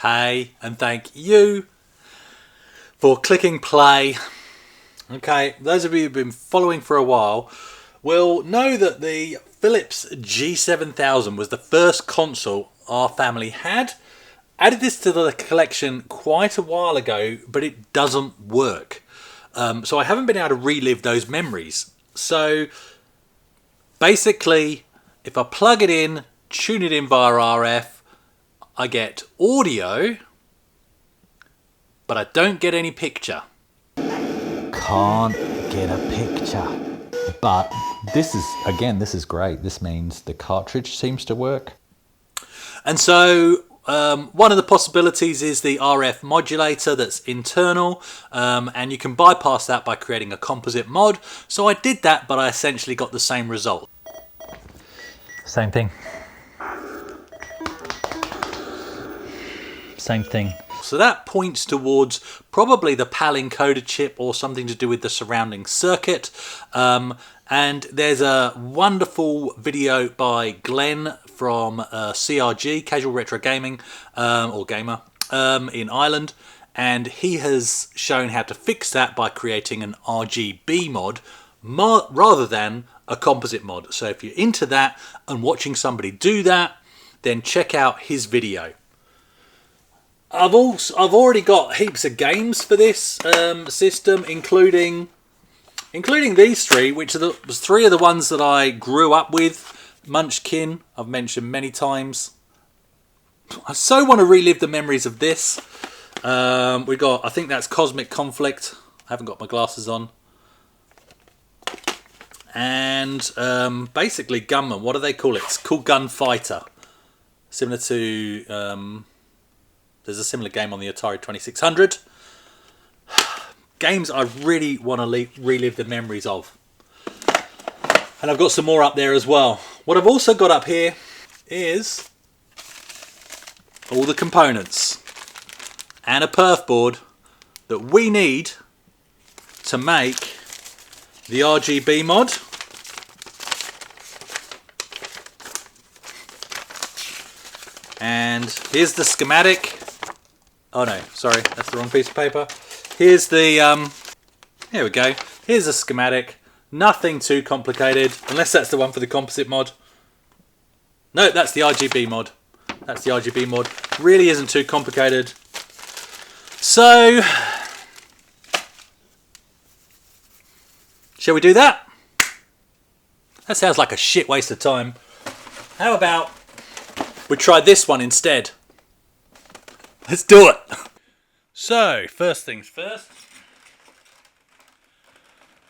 Hey, and thank you for clicking play. Okay, those of you who've been following for a while will know that the Philips G7000 was the first console our family had. Added this to the collection quite a while ago, but it doesn't work. So I haven't been able to relive those memories. So basically, if I plug it in, tune it in via RF, I get audio, but I don't get any picture. Can't get a picture. But this is great. This means the cartridge seems to work. And so one of the possibilities is the RF modulator that's internal, and you can bypass that by creating a composite mod. So I did that, but I essentially got the same result. Same thing. Same thing. So that points towards probably the PAL encoder chip or something to do with the surrounding circuit. And there's a wonderful video by Glen from CRG, Casual Retro Gaming, or Gamer, in Ireland. And he has shown how to fix that by creating an RGB mod rather than a composite mod. So if you're into that and watching somebody do that, then check out his video. I've already got heaps of games for this system, including these three, which was three of the ones that I grew up with. Munchkin, I've mentioned many times. I so want to relive the memories of this. We got, I think that's Cosmic Conflict. I haven't got my glasses on. And basically Gunman. What do they call it? It's called Gunfighter. Similar to... there's a similar game on the Atari 2600. Games I really want to relive the memories of. And I've got some more up there as well. What I've also got up here is all the components and a perf board that we need to make the RGB mod. And here's the schematic. Oh no, sorry, that's the wrong piece of paper. Here's the, here we go. Here's a schematic. Nothing too complicated, unless that's the one for the composite mod. No, that's the RGB mod. That's the RGB mod. Really isn't too complicated. So, shall we do that? That sounds like a shit waste of time. How about we try this one instead? Let's do it. So, first things first.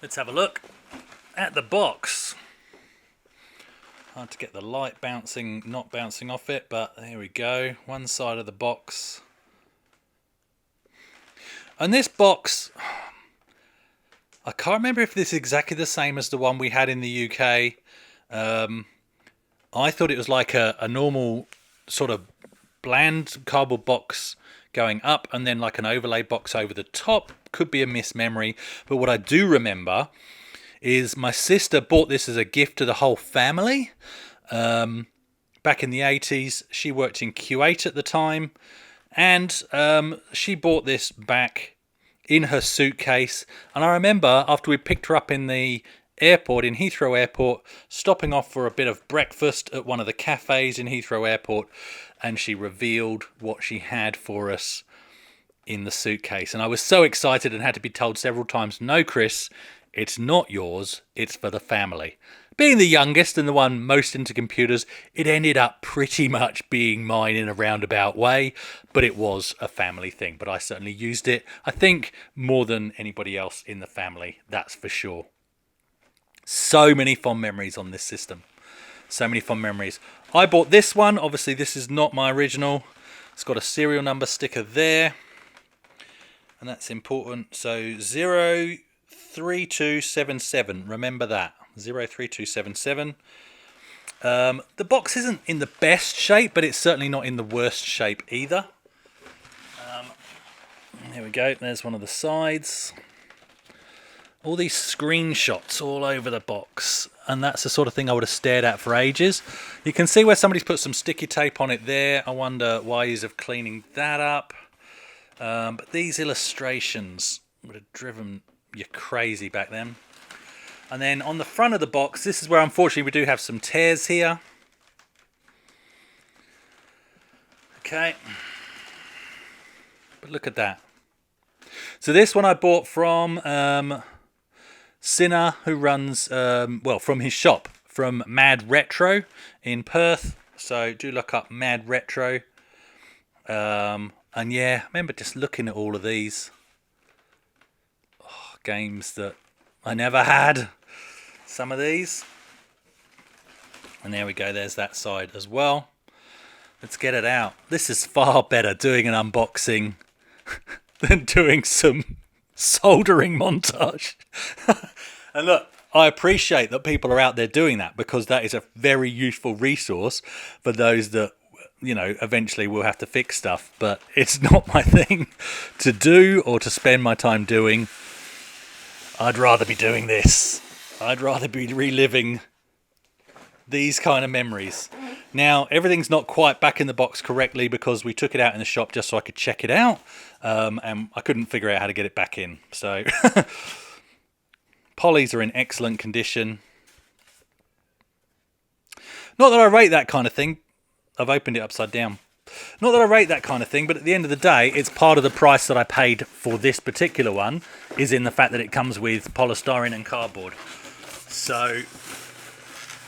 Let's have a look at the box. Hard to get the light not bouncing off it, but there we go. One side of the box. And this box, I can't remember if this is exactly the same as the one we had in the UK. I thought it was like a normal sort of bland cardboard box going up and then like an overlay box over the top. Could be a mismemory, but what I do remember is my sister bought this as a gift to the whole family back in the 80s. She worked in Kuwait at the time, and she bought this back in her suitcase. And I remember after we picked her up in the airport, in Heathrow Airport, stopping off for a bit of breakfast at one of the cafes in Heathrow Airport, and she revealed what she had for us in the suitcase. And I was so excited and had to be told several times, no, Chris, it's not yours, it's for the family. Being the youngest and the one most into computers, it ended up pretty much being mine in a roundabout way, but it was a family thing. But I certainly used it, I think, more than anybody else in the family, that's for sure. So many fond memories on this system. So many fond memories. I bought this one. Obviously, this is not my original. It's got a serial number sticker there. And that's important. So 03277. Remember that. 03277. The box isn't in the best shape, but it's certainly not in the worst shape either. Here we go. There's one of the sides. all these screenshots all over the box, and that's the sort of thing I would have stared at for ages. You can see where somebody's put some sticky tape on it there. I wonder why he's of cleaning that up. But these illustrations would have driven you crazy back then. And then on the front of the box, this is where unfortunately we do have some tears here. Okay. But look at that. So this one I bought from Sinner, who runs, from his shop, from Mad Retro in Perth. So do look up Mad Retro. And yeah, I remember just looking at all of these games that I never had. Some of these. And there we go, there's that side as well. Let's get it out. This is far better doing an unboxing than doing some soldering montage. And look, I appreciate that people are out there doing that, because that is a very useful resource for those that, you know, eventually will have to fix stuff. But it's not my thing to do or to spend my time doing. I'd rather be doing this. I'd rather be reliving these kind of memories. Now, everything's not quite back in the box correctly because we took it out in the shop just so I could check it out. And I couldn't figure out how to get it back in. So, polys are in excellent condition. Not that I rate that kind of thing. I've opened it upside down. Not that I rate that kind of thing, but at the end of the day, it's part of the price that I paid for this particular one, is in the fact that it comes with polystyrene and cardboard. So,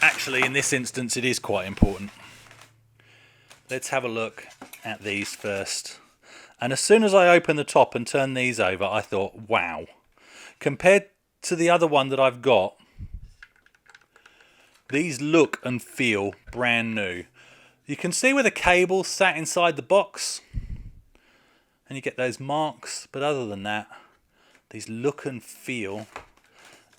actually, in this instance, it is quite important. Let's have a look at these first. And as soon as I opened the top and turned these over, I thought, wow. Compared to the other one that I've got, these look and feel brand new. You can see where the cable sat inside the box, and you get those marks, but other than that, these look and feel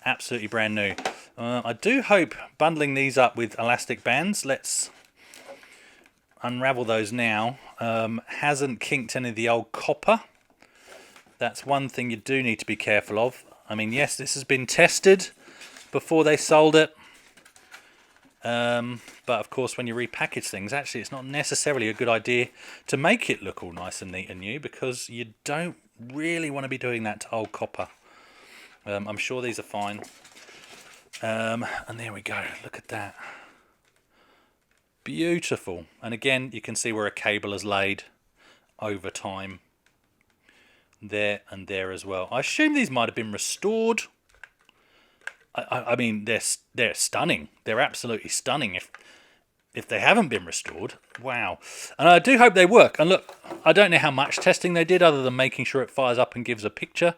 absolutely brand new. I do hope bundling these up with elastic bands, let's unravel those now, hasn't kinked any of the old copper. That's one thing you do need to be careful of. I mean, yes, this has been tested before they sold it. But of course, when you repackage things, actually it's not necessarily a good idea to make it look all nice and neat and new, because you don't really want to be doing that to old copper. I'm sure these are fine. And there we go, look at that. Beautiful. And again, you can see where a cable is laid over time. There and there as well. I assume these might have been restored. I mean, they're stunning. They're absolutely stunning if they haven't been restored. Wow. And I do hope they work. And look, I don't know how much testing they did other than making sure it fires up and gives a picture.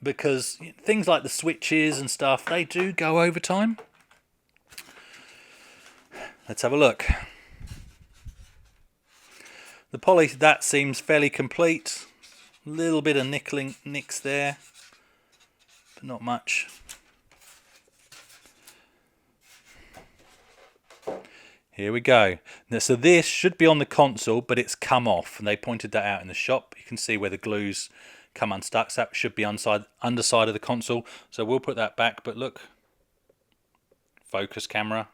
Because things like the switches and stuff, they do go over time. Let's have a look. The poly, that seems fairly complete. A little bit of nicks there. But not much. Here we go. Now, so this should be on the console, but it's come off, and they pointed that out in the shop. You can see where the glue's come unstuck. So that should be underside of the console. So we'll put that back. But look, focus camera,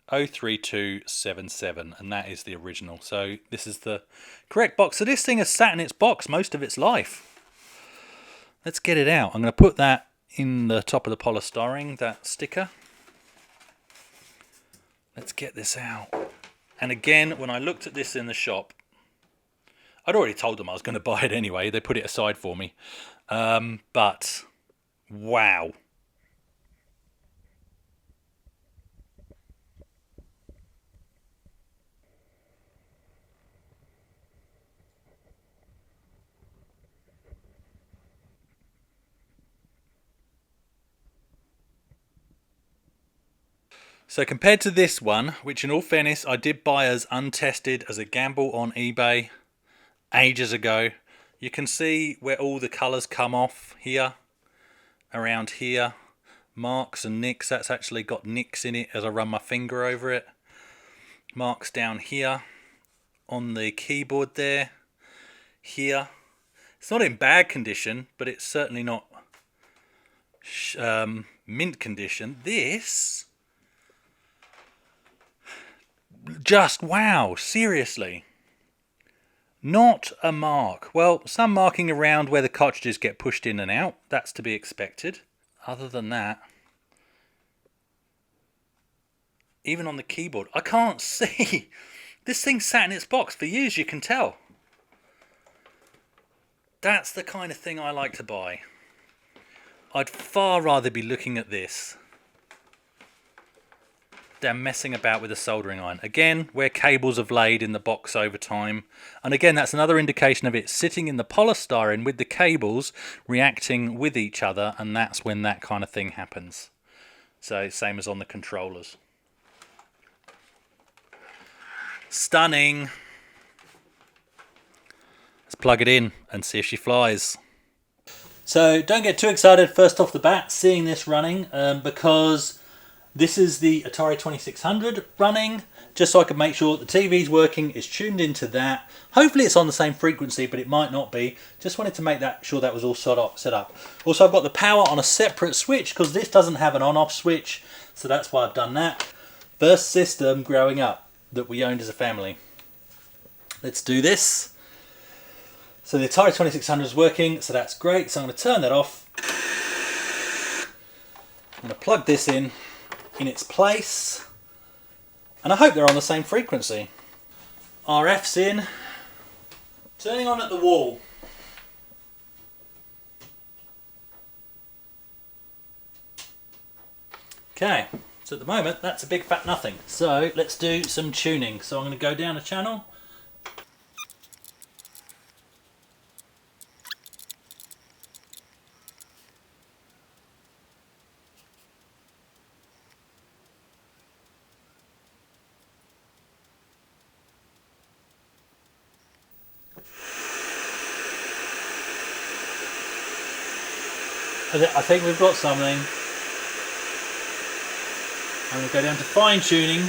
03277, and that is the original. So this is the correct box. So this thing has sat in its box most of its life. Let's get it out. I'm going to put that in the top of the polystyrene, that sticker. Let's get this out. And again, when I looked at this in the shop, I'd already told them I was going to buy it anyway. They put it aside for me. But, wow. So compared to this one, which in all fairness I did buy as untested as a gamble on eBay ages ago, you can see where all the colours come off here, around here, marks and nicks. That's actually got nicks in it as I run my finger over it. Marks down here on the keyboard there, here. It's not in bad condition, but it's certainly not mint condition. This, just wow, seriously. Not a mark. Well, some marking around where the cartridges get pushed in and out. That's to be expected. Other than that, even on the keyboard, I can't see. This thing sat in its box for years, you can tell. That's the kind of thing I like to buy. I'd far rather be looking at this than messing about with a soldering iron. Again, where cables have laid in the box over time. And again, that's another indication of it sitting in the polystyrene with the cables reacting with each other, and that's when that kind of thing happens. So same as on the controllers. Stunning. Let's plug it in and see if she flies. So don't get too excited first off the bat seeing this running, because this is the Atari 2600 running, just so I can make sure the TV's working, it's tuned into that. Hopefully it's on the same frequency, but it might not be. Just wanted to make sure that was all set up. Also, I've got the power on a separate switch because this doesn't have an on-off switch, so that's why I've done that. First system growing up that we owned as a family. Let's do this. So the Atari 2600 is working, so that's great. So I'm going to turn that off. I'm going to plug this in its place, and I hope they're on the same frequency. RF's in, turning on at the wall. Okay, so at the moment that's a big fat nothing. So let's do some tuning. So I'm going to go down a channel. I think we've got something. I'm going to go down to fine tuning.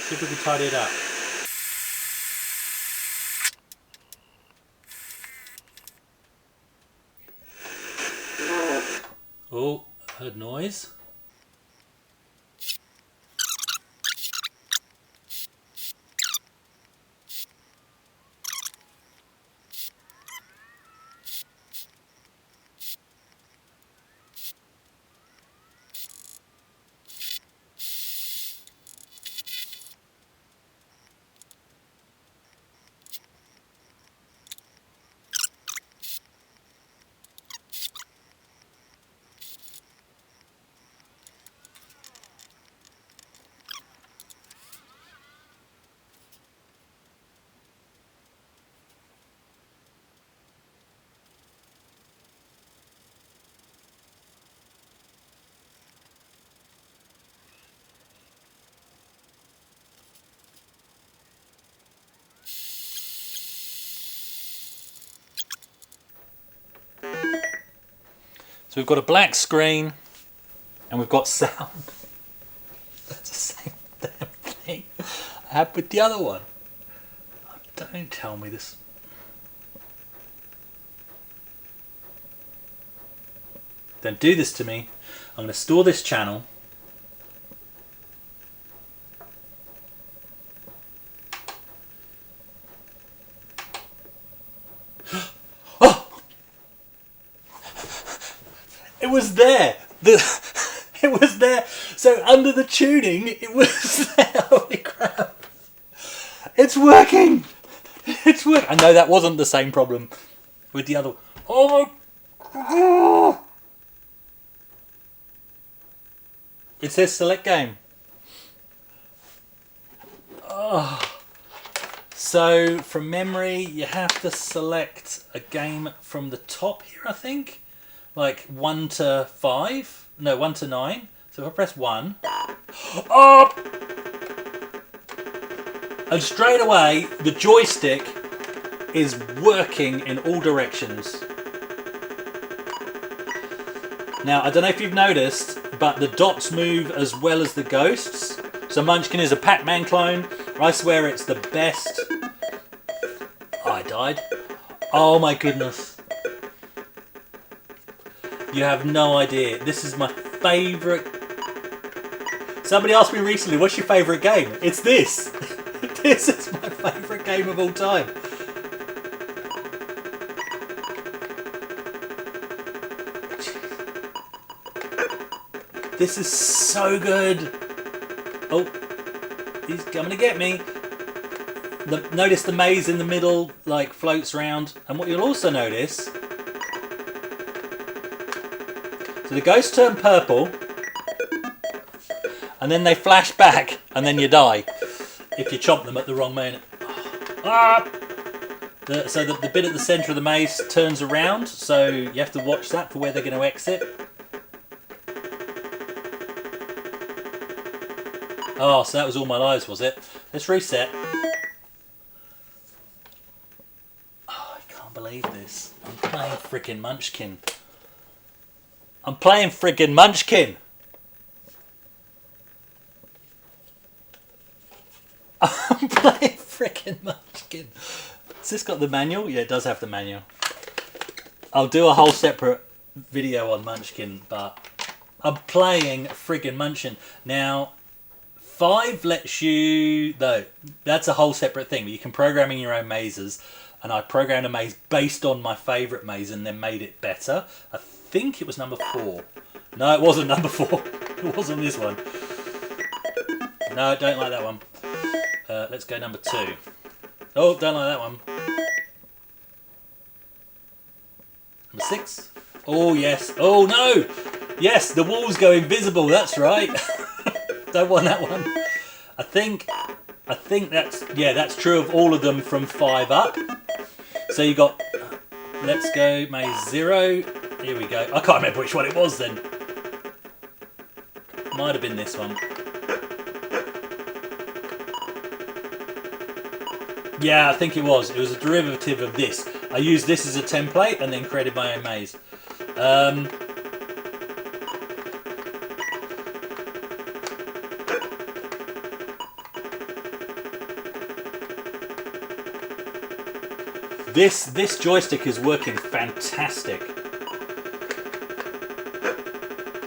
See if we can tidy it up. Oh, heard noise. So we've got a black screen and we've got sound. That's the same damn thing I had with the other one. Don't tell me this. Don't do this to me. I'm going to store this channel. It was there. It was there. So under the tuning, it was there. Holy crap! It's working. It's working. I know that wasn't the same problem with the other. Oh my! It says select game. Oh. So from memory, you have to select a game from the top here, I think. Like 1 to 5? No, 1 to 9. So if I press 1. Oh! And straight away, the joystick is working in all directions. Now, I don't know if you've noticed, but the dots move as well as the ghosts. So Munchkin is a Pac-Man clone. I swear it's the best. Oh, I died. Oh my goodness. You have no idea. This is my favourite. Somebody asked me recently, what's your favourite game? It's this. This is my favourite game of all time. This is so good. Oh, he's coming to get me. Notice the maze in the middle, like, floats around. And what you'll also notice, so the ghosts turn purple, and then they flash back, and then you die if you chomp them at the wrong moment. Ah! So the bit at the centre of the maze turns around, so you have to watch that for where they're going to exit. Oh, so that was all my lives, was it? Let's reset. Oh, I can't believe this. I'm playing frickin' Munchkin. I'm playing frickin' Munchkin. I'm playing frickin' Munchkin. Has this got the manual? Yeah, it does have the manual. I'll do a whole separate video on Munchkin, but I'm playing friggin' Munchkin. Now, 5 lets you, though, that's a whole separate thing. You can program in your own mazes, and I programmed a maze based on my favourite maze and then made it better. I think it was number 4. No, it wasn't number 4. It wasn't this one. No, don't like that one. Let's go number 2. Oh, don't like that one. Number 6. Oh, yes. Oh, no! Yes, the walls go invisible, that's right. Don't want that one. I think that's true of all of them from 5 up. So you got, let's go maze 0. Here we go. I can't remember which one it was then. Might have been this one. Yeah, I think it was. It was a derivative of this. I used this as a template and then created my own maze. This joystick is working fantastic.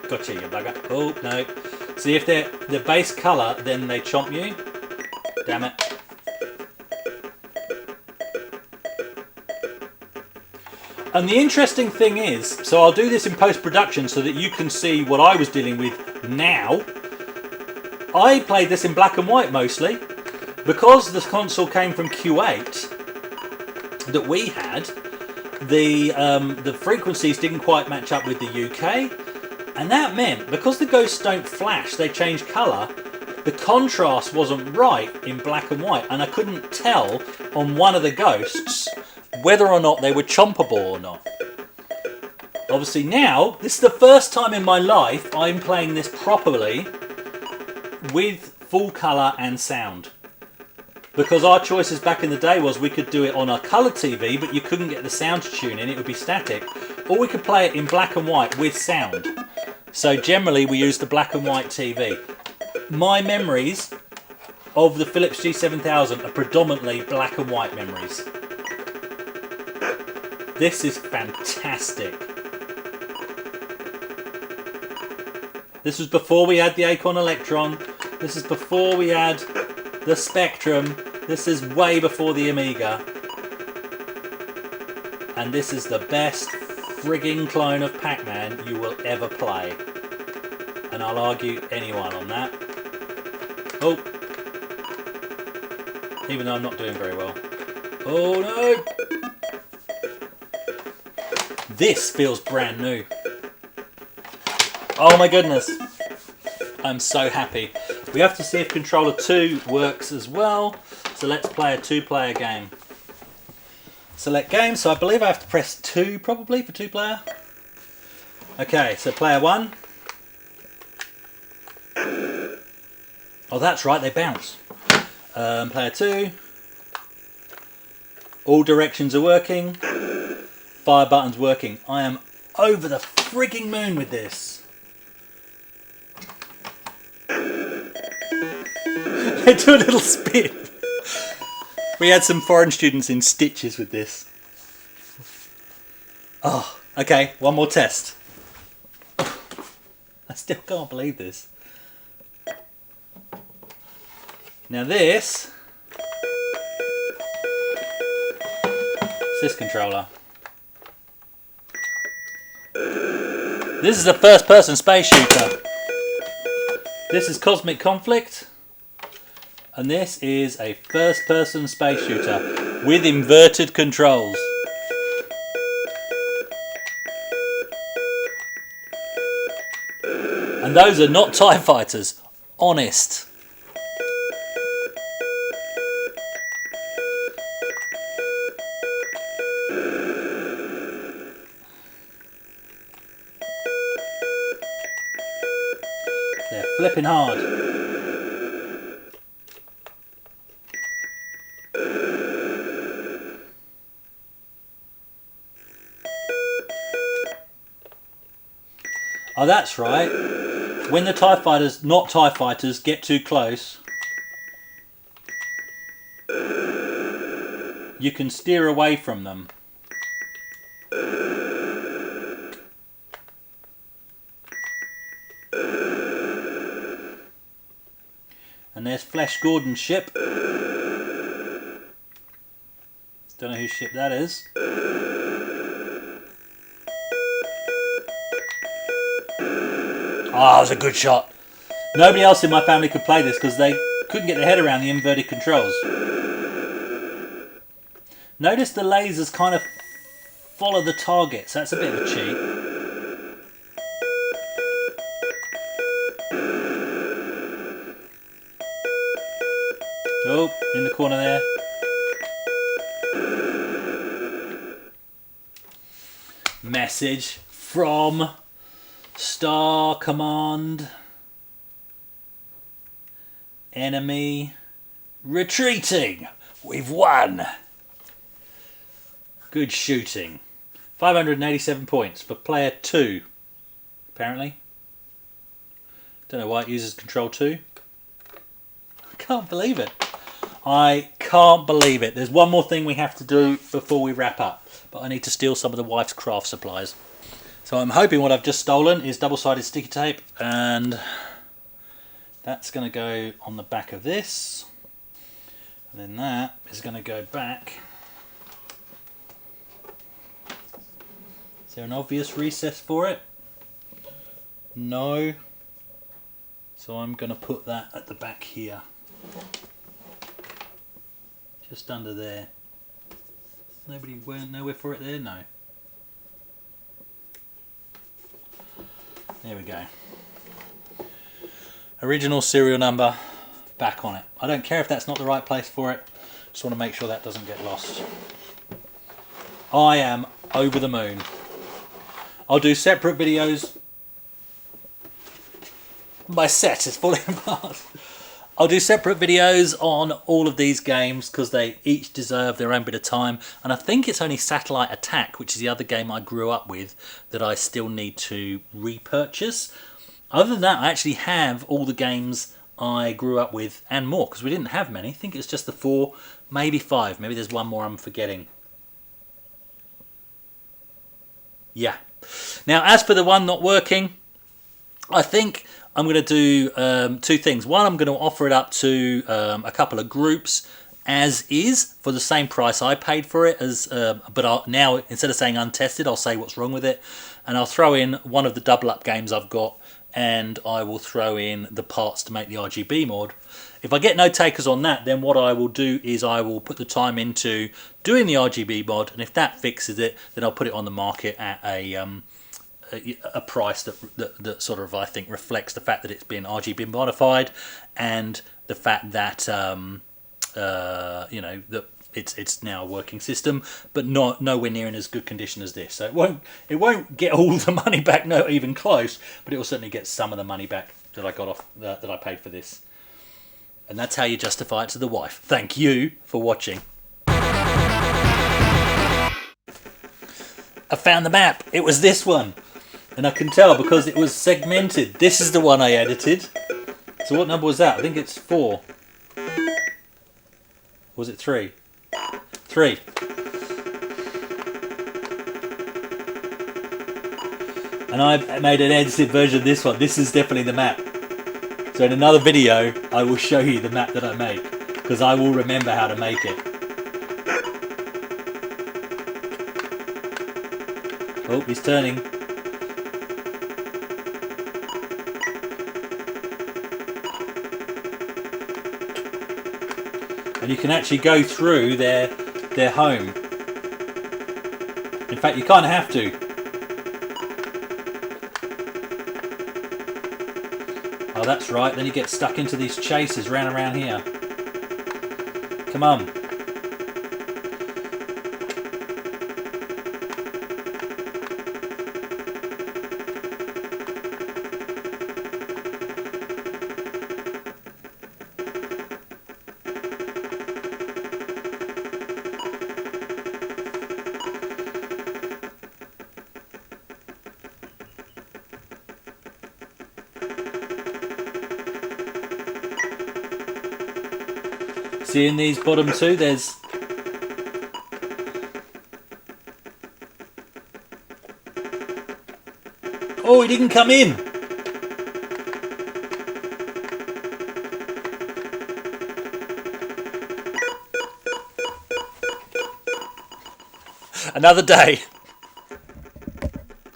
Gotcha, you bugger. Oh, no. See, if they're the base colour, then they chomp you. Damn it. And the interesting thing is, so I'll do this in post-production so that you can see what I was dealing with now. I played this in black and white mostly. Because this console came from Q8 that we had, the frequencies didn't quite match up with the UK. And that meant, because the ghosts don't flash, they change colour, the contrast wasn't right in black and white. And I couldn't tell on one of the ghosts whether or not they were chompable or not. Obviously now, this is the first time in my life I'm playing this properly with full colour and sound. Because our choices back in the day was we could do it on a colour TV, but you couldn't get the sound to tune in, it would be static. Or we could play it in black and white with sound. So generally we use the black and white TV. My memories of the Philips G7000 are predominantly black and white memories. This is fantastic. This was before we had the Acorn Electron. This is before we had the Spectrum. This is way before the Amiga. And this is the best frigging clone of Pac-Man you will ever play. And I'll argue anyone on that. Oh. Even though I'm not doing very well. Oh no! This feels brand new. Oh my goodness. I'm so happy. We have to see if controller 2 works as well. So let's play a 2-player game. Select game. So I believe I have to press 2 probably for 2-player. Okay, so player 1. Oh, that's right, they bounce. Player 2. All directions are working. Fire button's working. I am over the frigging moon with this. They do a little spin. We had some foreign students in stitches with this. Oh, okay, one more test. I still can't believe this. Now this is this controller. This is a first-person space shooter. This is Cosmic Conflict. And this is a first-person space shooter with inverted controls. And those are not TIE fighters. Honest. They're flipping hard. Oh, that's right. When the TIE fighters, not TIE fighters, get too close, you can steer away from them. And there's Flash Gordon's ship. Don't know whose ship that is. Ah, that was a good shot. Nobody else in my family could play this because they couldn't get their head around the inverted controls. Notice the lasers kind of follow the target, so that's a bit of a cheat. Oh, in the corner there. Message from Star Command. Enemy retreating. We've won. Good shooting. 587 points for player 2, apparently. Don't know why it uses control 2. I can't believe it. I can't believe it. There's one more thing we have to do before we wrap up, but I need to steal some of the wife's craft supplies. So I'm hoping what I've just stolen is double-sided sticky tape, and that's going to go on the back of this. And then that is going to go back. Is there an obvious recess for it? No. So I'm going to put that at the back here. Just under there. Nobody went nowhere for it there? No. There we go. Original serial number back on it. I don't care if that's not the right place for it. Just want to make sure that doesn't get lost. I am over the moon. I'll do separate videos. My set is falling apart. I'll do separate videos on all of these games because they each deserve their own bit of time. And I think it's only Satellite Attack, which is the other game I grew up with, that I still need to repurchase. Other than that, I actually have all the games I grew up with and more, because we didn't have many. I think it's just the 4, maybe 5. Maybe there's one more I'm forgetting. Yeah. Now, as for the one not working, I think I'm going to do 2 things. One, I'm going to offer it up to a couple of groups as is for the same price I paid for it. But now, instead of saying untested, I'll say what's wrong with it. And I'll throw in one of the double up games I've got, and I will throw in the parts to make the RGB mod. If I get no takers on that, then what I will do is I will put the time into doing the RGB mod, and if that fixes it, then I'll put it on the market at a price that sort of, I think, reflects the fact that it's been RGB modified, and the fact that that it's now a working system, but nowhere near in as good condition as this. So it won't get all the money back, not even close, but it will certainly get some of the money back that I got off that I paid for this. And that's how you justify it to the wife. Thank you for watching. I found the map. It was this one. And I can tell because it was segmented. This is the one I edited. So what number was that? I think it's 4. Was it 3? 3. and I made an edited version of this one. This is definitely the map. So in another video, I will show you the map that I make, because I will remember how to make it. Oh, he's turning. And you can actually go through their home. In fact, you kind of have to. Oh, that's right. Then you get stuck into these chases round around here. Come on. See, in these bottom two, there's... Oh, he didn't come in! Another day.